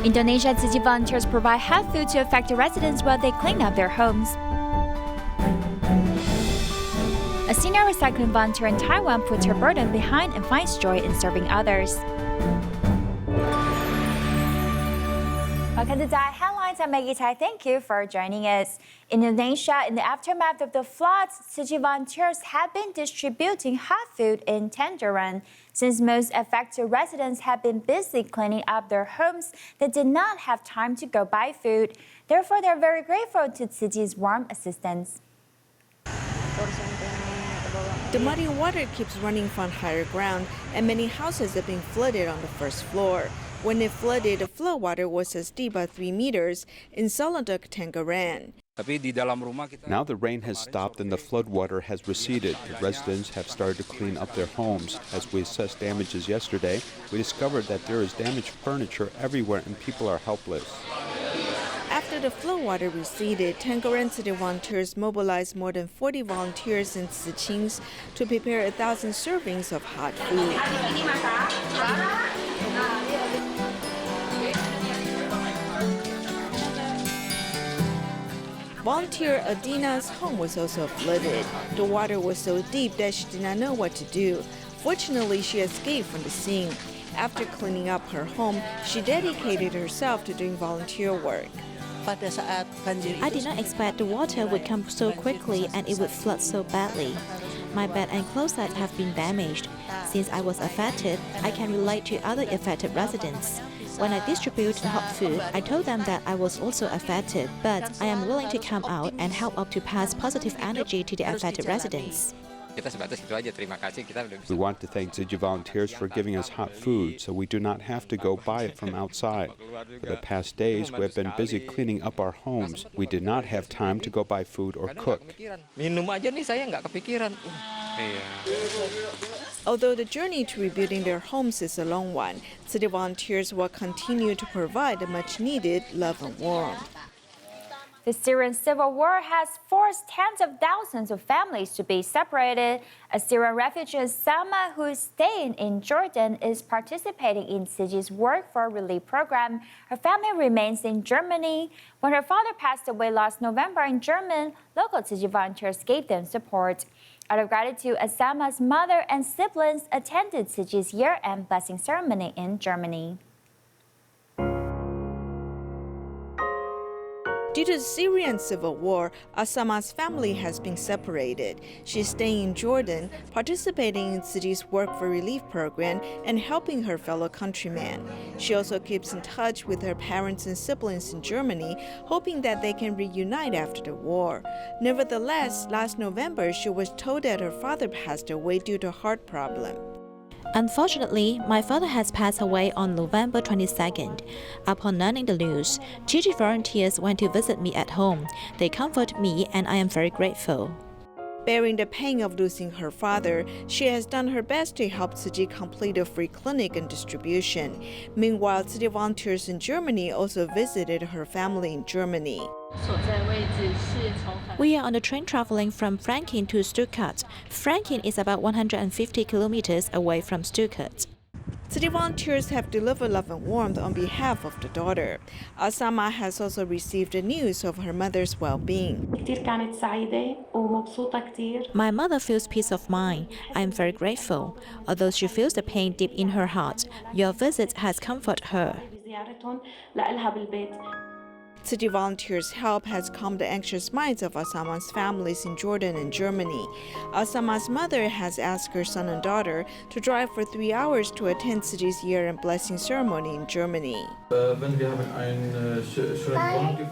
Indonesia Tzu Chi volunteers provide hot food to affected residents while they clean up their homes. A senior recycling volunteer in Taiwan puts her burden behind and finds joy in serving others. Welcome to DaAi Headlines. I'm Maggie Tsai. Thank you for joining us. In Indonesia, in the aftermath of the floods, Tzu Chi volunteers have been distributing hot food in Tangerang. Since most affected residents have been busy cleaning up their homes, they did not have time to go buy food. Therefore, they're very grateful to Tzu Chi's warm assistance. The muddy water keeps running from higher ground, and many houses have been flooded on the first floor. When it flooded, the floodwater was as deep as 3 meters in Solondok, Tangerang. Now the rain has stopped and the floodwater has receded. The residents have started to clean up their homes. As we assessed damages yesterday, we discovered that there is damaged furniture everywhere and people are helpless. After the floodwater receded, Tangerang City volunteers mobilized more than 40 volunteers and Tzu Chis to prepare 1,000 servings of hot food. Volunteer Adina's home was also flooded. The water was so deep that she did not know what to do. Fortunately, she escaped from the scene. After cleaning up her home, she dedicated herself to doing volunteer work. I did not expect the water would come so quickly and it would flood so badly. My bed and closet have been damaged. Since I was affected, I can relate to other affected residents. When I distributed hot food, I told them that I was also affected, but I am willing to come out and help up to pass positive energy to the affected residents. We want to thank Tzu Chi volunteers for giving us hot food so we do not have to go buy it from outside. For the past days, we have been busy cleaning up our homes. We did not have time to go buy food or cook. Although the journey to rebuilding their homes is a long one, city volunteers will continue to provide the much-needed love and warmth. The Syrian civil war has forced tens of thousands of families to be separated. A Syrian refugee, Asamaa, who is staying in Jordan, is participating in Tzu Chi's work for relief program. Her family remains in Germany. When her father passed away last November in Germany, local Tzu Chi volunteers gave them support. Out of gratitude, Asamaa's mother and siblings attended Tzu Chi's year-end blessing ceremony in Germany. Due to the Syrian civil war, Asamaa's family has been separated. She's staying in Jordan, participating in Tzu Chi's work for relief program and helping her fellow countrymen. She also keeps in touch with her parents and siblings in Germany, hoping that they can reunite after the war. Nevertheless, last November, she was told that her father passed away due to a heart problem. Unfortunately, my father has passed away on November 22nd. Upon learning the news, Tzu Chi volunteers went to visit me at home. They comforted me and I am very grateful. Bearing the pain of losing her father, she has done her best to help Tzu Chi complete a free clinic and distribution. Meanwhile, Tzu Chi volunteers in Germany also visited her family in Germany. We are on the train traveling from Franken to Stuttgart. Franken is about 150 kilometers away from Stuttgart. Tzu Chi volunteers have delivered love and warmth on behalf of the daughter. Asamaa has also received the news of her mother's well-being. My mother feels peace of mind. I am very grateful. Although she feels the pain deep in her heart, your visit has comforted her. Tzu Chi volunteers' help has calmed the anxious minds of Asamaa's families in Jordan and Germany. Asamaa's mother has asked her son and daughter to drive for 3 hours to attend Tzu Chi's year-end blessing ceremony in Germany. I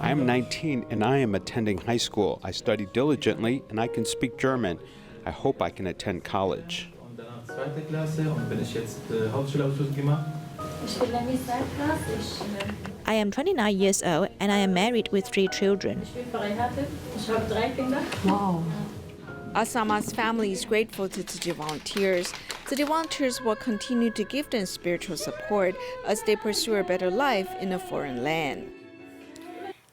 am 19 and I am attending high school. I study diligently and I can speak German. I hope I can attend college. I am 29 years old and I am married with 3 children. Wow. Asamaa's family is grateful to Tzu Chi volunteers. Tzu Chi volunteers will continue to give them spiritual support as they pursue a better life in a foreign land.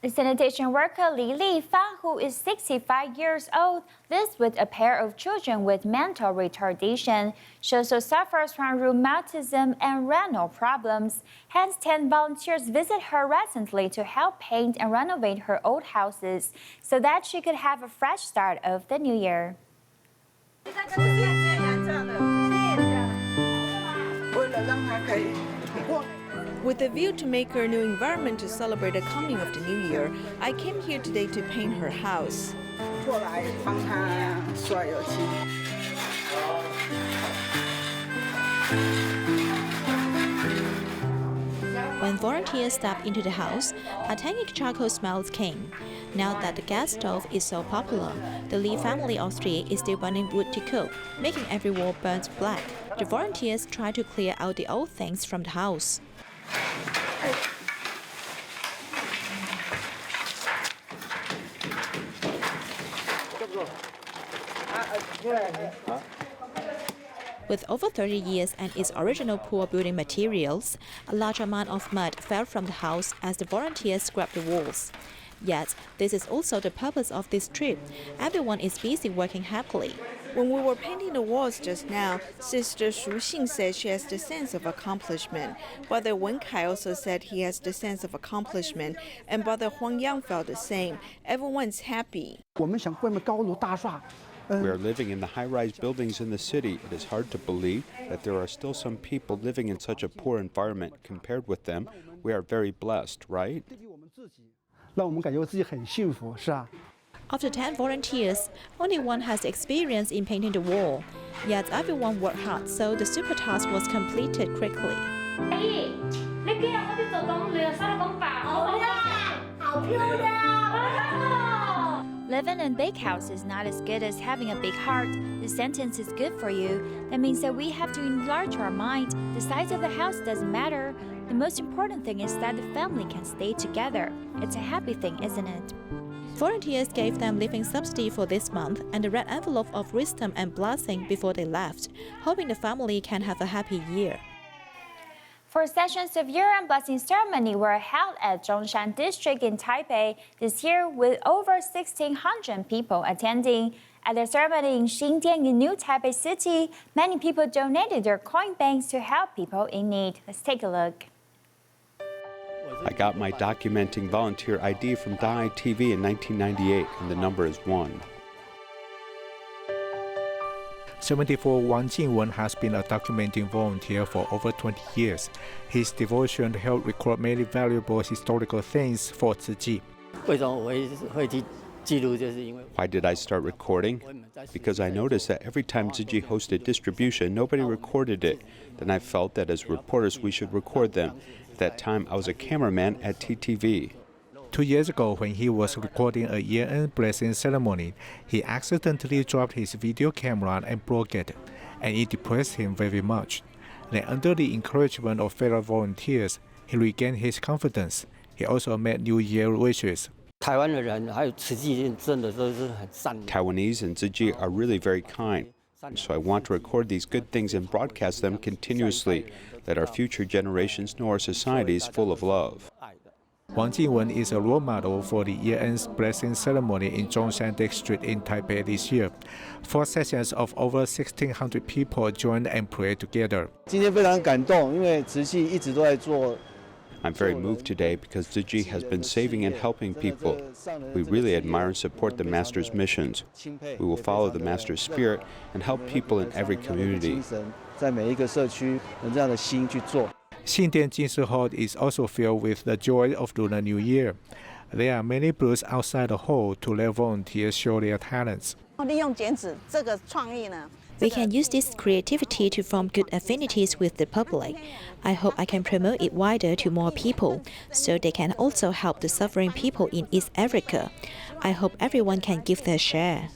The sanitation worker Li Lifang, who is 65 years old, lives with a pair of children with mental retardation. She also suffers from rheumatism and renal problems. Hence, 10 volunteers visit her recently to help paint and renovate her old houses so that she could have a fresh start of the new year. With a view to make her new environment to celebrate the coming of the new year, I came here today to paint her house. When volunteers stepped into the house, a tangy charcoal smell came. Now that the gas stove is so popular, the Li family of three is still burning wood to cook, making every wall burnt black. The volunteers try to clear out the old things from the house. With over 30 years and its original poor building materials, a large amount of mud fell from the house as the volunteers scrubbed the walls. Yet, this is also the purpose of this trip. Everyone is busy working happily. When we were painting the walls just now, Sister Shu Xing said she has the sense of accomplishment. Brother Wen Kai also said he has the sense of accomplishment, and Brother Huang Yang felt the same. Everyone's happy. We are living in the high-rise buildings in the city. It is hard to believe that there are still some people living in such a poor environment. Compared with them, we are very blessed, right? Of the 10 volunteers, only one has experience in painting the wall. Yet everyone worked hard, so the super task was completed quickly. Living in a big house is not as good as having a big heart. The sentence is good for you. That means that we have to enlarge our mind. The size of the house doesn't matter. The most important thing is that the family can stay together. It's a happy thing, isn't it? Volunteers gave them living subsidy for this month and a red envelope of wisdom and blessing before they left, hoping the family can have a happy year. 4 sessions of year-end blessing ceremony were held at Zhongshan District in Taipei this year with over 1,600 people attending. At the ceremony in Xindian in New Taipei City, many people donated their coin banks to help people in need. Let's take a look. I got my documenting volunteer ID from DaAi TV in 1998, and the number is 1. 74 Wang Jingwen has been a documenting volunteer for over 20 years. His devotion helped record many valuable historical things for Tzu Chi. Why did I start recording? Because I noticed that every time Tzu Chi hosted distribution, nobody recorded it. Then I felt that as reporters we should record them. At that time, I was a cameraman at TTV. 2 years ago, when he was recording a year-end blessing ceremony, he accidentally dropped his video camera and broke it, and it depressed him very much. Then, under the encouragement of fellow volunteers, he regained his confidence. He also made New Year wishes. Taiwanese and Tzu Chi are really very kind. So I want to record these good things and broadcast them continuously, that our future generations know our society is full of love. Wang Jingwen is a role model for the year-end blessing ceremony in Zhongshan District in Taipei this year. 4 sessions of over 1,600 people joined and prayed together. I'm very moved today because Tzu Chi has been saving and helping people. We really admire and support the Master's missions. We will follow the Master's spirit and help people in every community. Xindian Jinshi Hall is also filled with the joy of Lunar New Year. There are many booths outside the hall to let volunteers show their talents. We can use this creativity to form good affinities with the public. I hope I can promote it wider to more people, so they can also help the suffering people in East Africa. I hope everyone can give their share.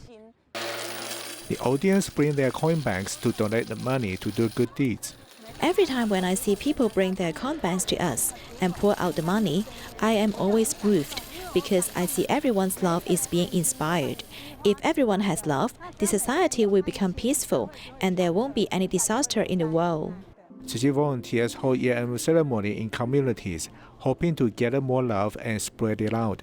The audience bring their coin banks to donate the money to do good deeds. Every time when I see people bring their coin banks to us and pour out the money, I am always moved because I see everyone's love is being inspired. If everyone has love, the society will become peaceful and there won't be any disaster in the world. Tzu Chi volunteers hold year-end ceremony in communities, hoping to gather more love and spread it out.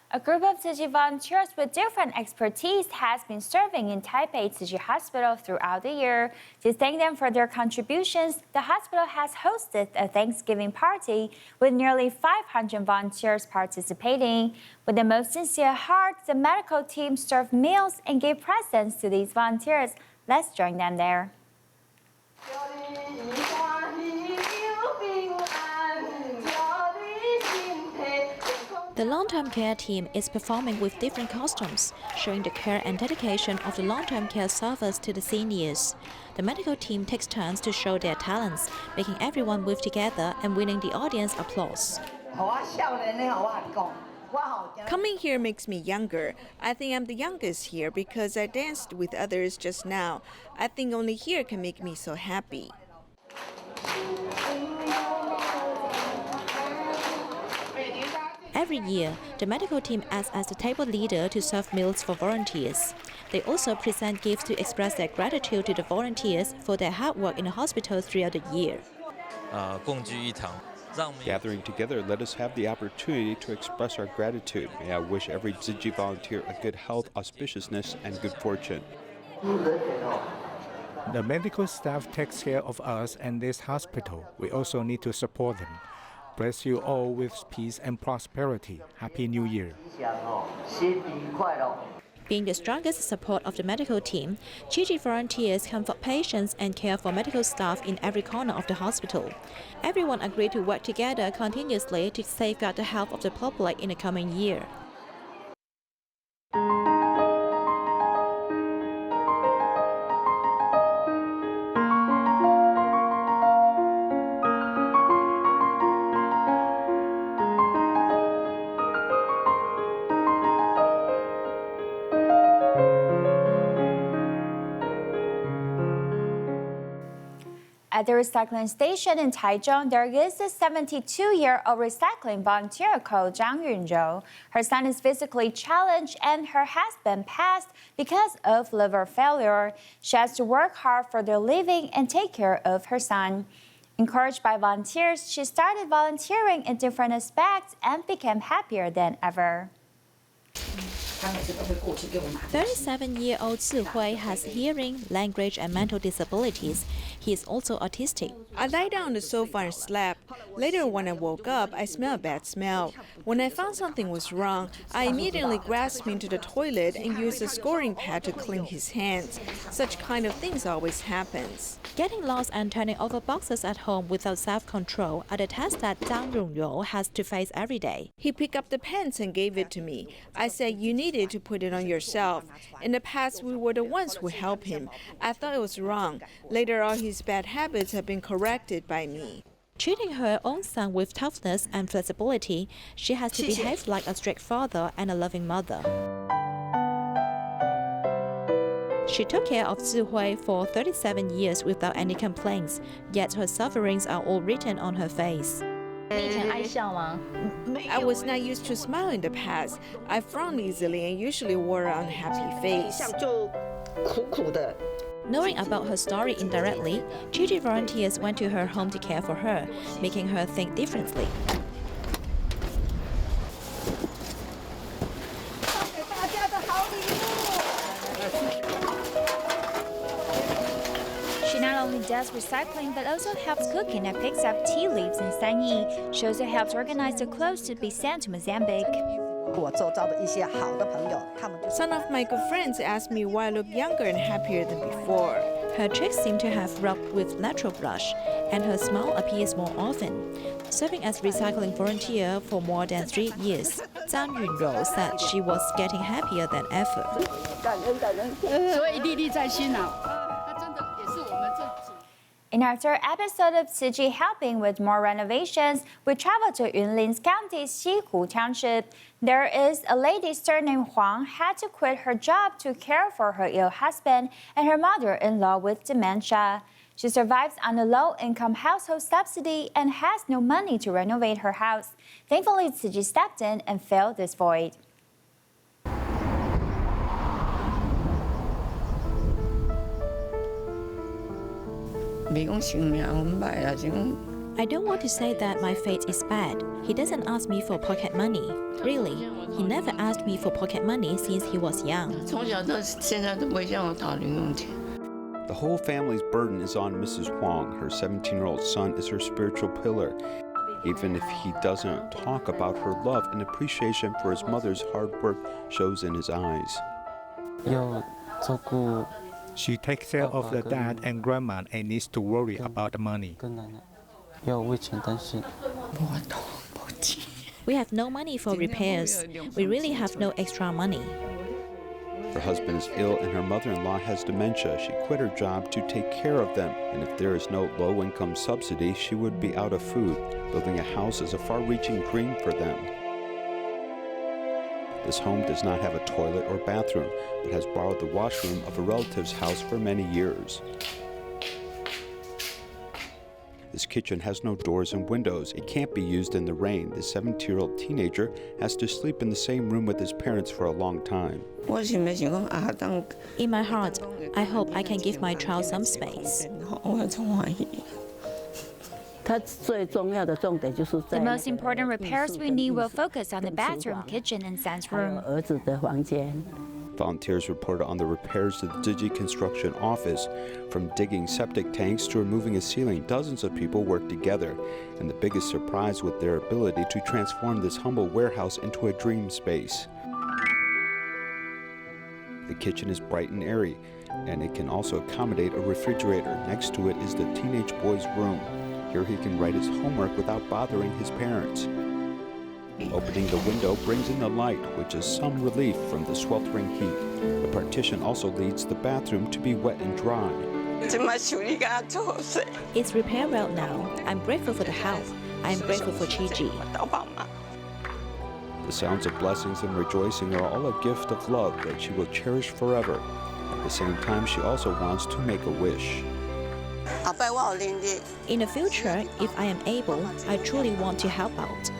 A group of Tzu Chi volunteers with different expertise has been serving in Taipei Tzu Chi Hospital throughout the year. To thank them for their contributions, the hospital has hosted a Thanksgiving party with nearly 500 volunteers participating. With the most sincere heart, the medical team served meals and gave presents to these volunteers. Let's join them there. The long-term care team is performing with different costumes, showing the care and dedication of the long-term care service to the seniors. The medical team takes turns to show their talents, making everyone move together and winning the audience applause. Coming here makes me younger. I think I'm the youngest here because I danced with others just now. I think only here can make me so happy. Every year, the medical team acts as the table leader to serve meals for volunteers. They also present gifts to express their gratitude to the volunteers for their hard work in the hospital throughout the year. Gathering together, let us have the opportunity to express our gratitude. May I wish every Tzu Chi volunteer a good health, auspiciousness, and good fortune. The medical staff takes care of us and this hospital. We also need to support them. Bless you all with peace and prosperity. Happy New Year. Being the strongest support of the medical team, Tzu Chi volunteers comfort patients and care for medical staff in every corner of the hospital. Everyone agreed to work together continuously to safeguard the health of the public in the coming year. At the recycling station in Tangerang, there is a 72-year-old recycling volunteer called Zhang Yunzhou. Her son is physically challenged and her husband passed because of liver failure. She has to work hard for their living and take care of her son. Encouraged by volunteers, she started volunteering in different aspects and became happier than ever. 37-year-old Tzu Hui has hearing, language, and mental disabilities. He is also autistic. I lay down on the sofa and slept. Later, when I woke up, I smelled a bad smell. When I found something was wrong, I immediately grasped into the toilet and used a scoring pad to clean his hands. Such kind of things always happens. Getting lost and turning over boxes at home without self-control are the tests that Zhang Yunzhou has to face every day. He picked up the pens and gave it to me. I said, "You needed to put it on yourself." In the past, we were the ones who helped him. I thought it was wrong. Later, all his bad habits have been corrected by me. Treating her own son with toughness and flexibility, she has to behave like a strict father and a loving mother. She took care of Tzu Hui for 37 years without any complaints, yet her sufferings are all written on her face. I was not used to smile in the past. I frowned easily and usually wore an unhappy face. Knowing about her story indirectly, Tzu Chi volunteers went to her home to care for her, making her think differently. She not only does recycling but also helps cooking and picks up tea leaves in Sanyi. She also helps organize the clothes to be sent to Mozambique. Some of my good friends asked me why I look younger and happier than before. Her cheeks seem to have rubbed with natural blush, and her smile appears more often. Serving as recycling volunteer for more than 3 years, Zhang Yunzhou said she was getting happier than ever. In our third episode of Tzu Chi Helping with More Renovations, we travel to Yunlin County's Xihu Township. There is a lady surnamed Huang had to quit her job to care for her ill husband and her mother-in-law with dementia. She survives on a low-income household subsidy and has no money to renovate her house. Thankfully, Tzu Chi stepped in and filled this void. I don't want to say that my fate is bad. He doesn't ask me for pocket money. Really, he never asked me for pocket money since he was young. 从小到现在都不会向我讨零用钱。 The whole family's burden is on Mrs. Huang. Her 17-year-old son is her spiritual pillar. Even if he doesn't talk about her love and appreciation for his mother's hard work shows in his eyes. 要照顾 She takes care of the dad and grandma and needs to worry about the money. 跟奶奶，要为钱担心。我都不急。 We have no money for repairs. We really have no extra money. Her husband is ill and her mother-in-law has dementia. She quit her job to take care of them. And if there is no low-income subsidy, she would be out of food. Building a house is a far-reaching dream for them. This home does not have a toilet or bathroom, but has borrowed the washroom of a relative's house for many years. This kitchen has no doors and windows. It can't be used in the rain. The 70-year-old teenager has to sleep in the same room with his parents for a long time. In my heart, I hope I can give my child some space. The most important repairs we need will focus on the bathroom, kitchen, and son's room. Volunteers reported on the repairs to the Tzu Chi construction office. From digging septic tanks to removing a ceiling, dozens of people worked together. And the biggest surprise was their ability to transform this humble warehouse into a dream space. The kitchen is bright and airy, and it can also accommodate a refrigerator. Next to it is the teenage boy's room. Here he can write his homework without bothering his parents. Opening the window brings in the light, which is some relief from the sweltering heat. The partition also leads the bathroom to be wet and dry. It's repair well now. I'm grateful for the help. I'm grateful for Chi Chi. The sounds of blessings and rejoicing are all a gift of love that she will cherish forever. At the same time, she also wants to make a wish. In the future, if I am able, I truly want to help out.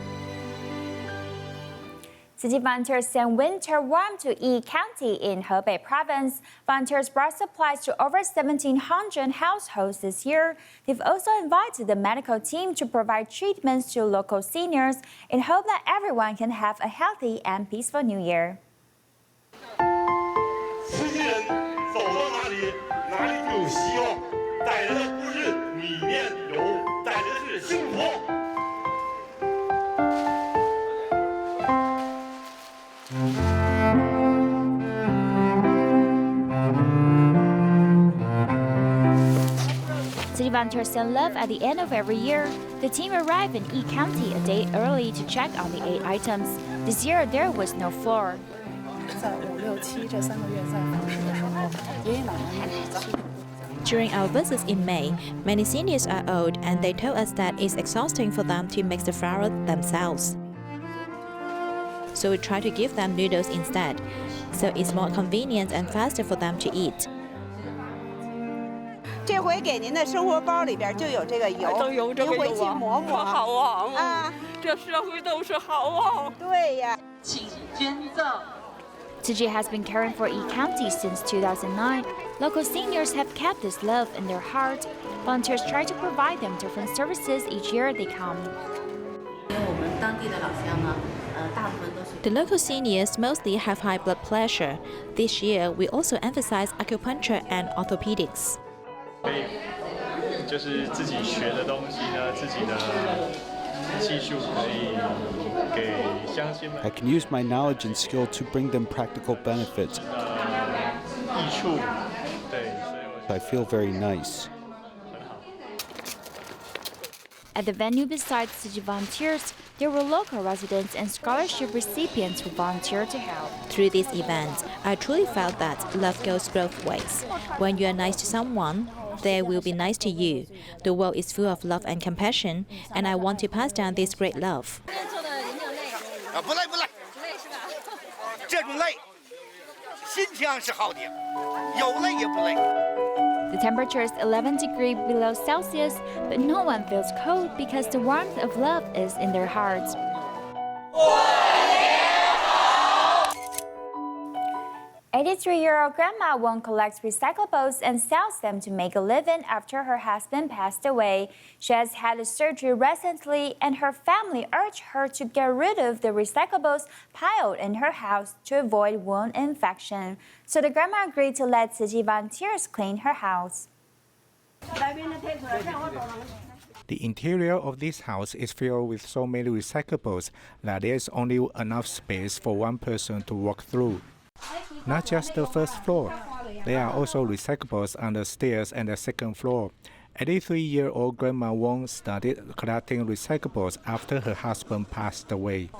Tzu Chi volunteers sent winter warmth to Yi County in Hebei Province. Volunteers brought supplies to over 1,700 households this year. They've also invited the medical team to provide treatments to local seniors in hope that everyone can have a healthy and peaceful New Year. 慈济人走到哪里，哪里就有希望，带来的不是米面油，带来的是幸福。 Tzu Chi volunteers send love at the end of every year. The team arrived in Yi County a day early to check on the 8 items. This year, there was no floor. 在5、6、7这3个月在访视的时候，爷爷奶奶们 During our visits in May, many seniors are old and they told us that it's exhausting for them to mix the flour themselves. So we try to give them noodles instead, so it's more convenient and faster for them to eat. 这回给您的生活包里边就有这个油，都有这个您回去抹抹。好啊！啊，这社会都是好啊！对呀。请捐赠。 Tzu Chi has been caring for Yi County since 2009. Local seniors have kept this love in their heart. Volunteers try to provide them different services each year they come. The local seniors mostly have high blood pressure. This year, we also emphasize acupuncture and orthopedics. 就是自己学的东西呢，自己的技术可以给乡亲们。 I can use my knowledge and skill to bring them practical benefits. 益处，对，所以我 I feel very nice. At the venue besides Tzu Chi volunteers, there were local residents and scholarship recipients who volunteered to help. Through this event, I truly felt that love goes both ways. When you are nice to someone, they will be nice to you. The world is full of love and compassion, and I want to pass down this great love. 不累不累，这种累，心情是好的，有累也不累。 The temperature is 11 degrees below Celsius, but no one feels cold because the warmth of love is in their hearts. 83-year-old Grandma Wong collects recyclables and sells them to make a living after her husband passed away. She has had a surgery recently, and her family urged her to get rid of the recyclables piled in her house to avoid wound infection. So the grandma agreed to let Tzu Chi volunteers clean her house. The interior of this house is filled with so many recyclables that there is only enough space for one person to walk through. Not just the first floor, there are also recyclables on the stairs and the second floor. 83-year-old Grandma Wong started collecting recyclables after her husband passed away.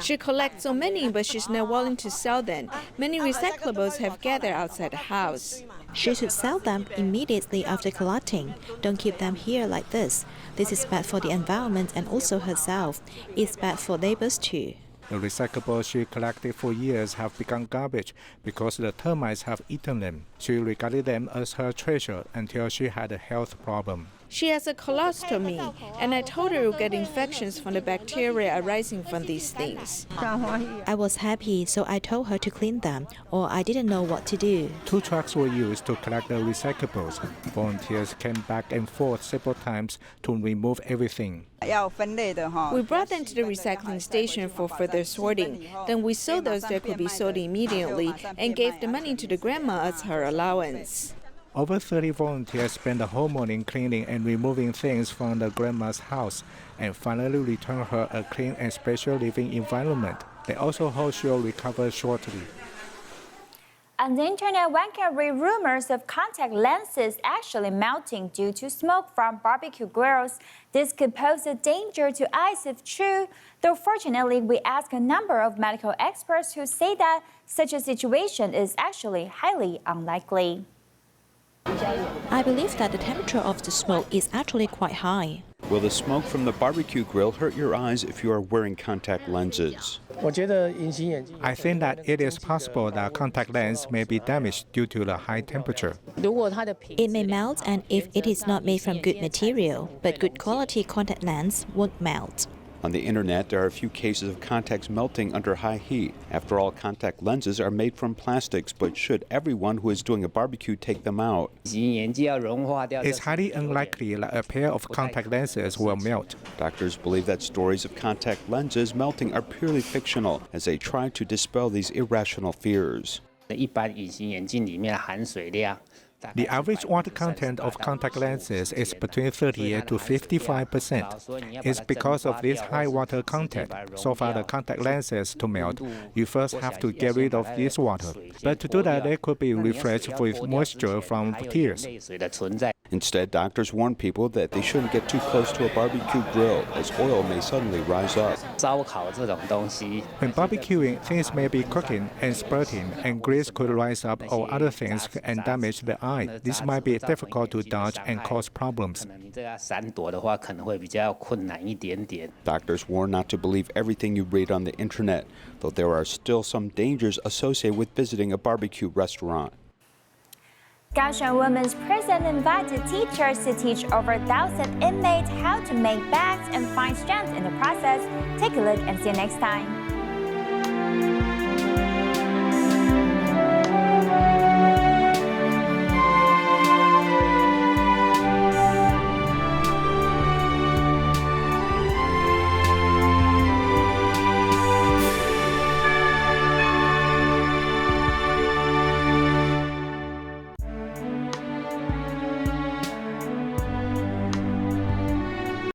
She collects so many, but she's not willing to sell them. Many recyclables have gathered outside the house. She should sell them immediately after collecting. Don't keep them here like this. This is bad for the environment and also herself. It's bad for neighbors too. The recyclables she collected for years have become garbage because the termites have eaten them. She regarded them as her treasure until she had a health problem. She has a colostomy, and I told her to get infections from the bacteria arising from these things. I was happy, so I told her to clean them, or I didn't know what to do. 2 trucks were used to collect the recyclables. Volunteers came back and forth several times to remove everything. We brought them to the recycling station for further sorting. Then we sold those that could be sold immediately and gave the money to the grandma as her allowance. Over 30 volunteers spent the whole morning cleaning and removing things from the grandma's house and finally returned her a clean and special living environment. They also hope she'll recover shortly. On the internet, one can read rumors of contact lenses actually melting due to smoke from barbecue grills. This could pose a danger to eyes if true, though fortunately we asked a number of medical experts who say that such a situation is actually highly unlikely. I believe that the temperature of the smoke is actually quite high. Will the smoke from the barbecue grill hurt your eyes if you are wearing contact lenses? I think that it is possible that contact lens may be damaged due to the high temperature. It may melt, and if it is not made from good material, but good quality contact lens won't melt. On the internet, there are a few cases of contacts melting under high heat. After all, contact lenses are made from plastics, but should everyone who is doing a barbecue take them out? It's highly unlikely that a pair of contact lenses will melt. Doctors believe that stories of contact lenses melting are purely fictional as they try to dispel these irrational fears. The average water content of contact lenses is between 30 to 55%. It's because of this high water content. So for the contact lenses to melt, you first have to get rid of this water. But to do that, they could be refreshed with moisture from tears. Instead, doctors warn people that they shouldn't get too close to a barbecue grill, as oil may suddenly rise up. When barbecuing, things may be cooking and spurting, and grease could rise up or other things and damage the eye. This might be difficult to dodge and cause problems. Doctors warn not to believe everything you read on the internet, though there are still some dangers associated with visiting a barbecue restaurant. Kaohsiung Women's Prison invited teachers to teach over 1,000 inmates how to make bags and find strength in the process. Take a look and see you next time.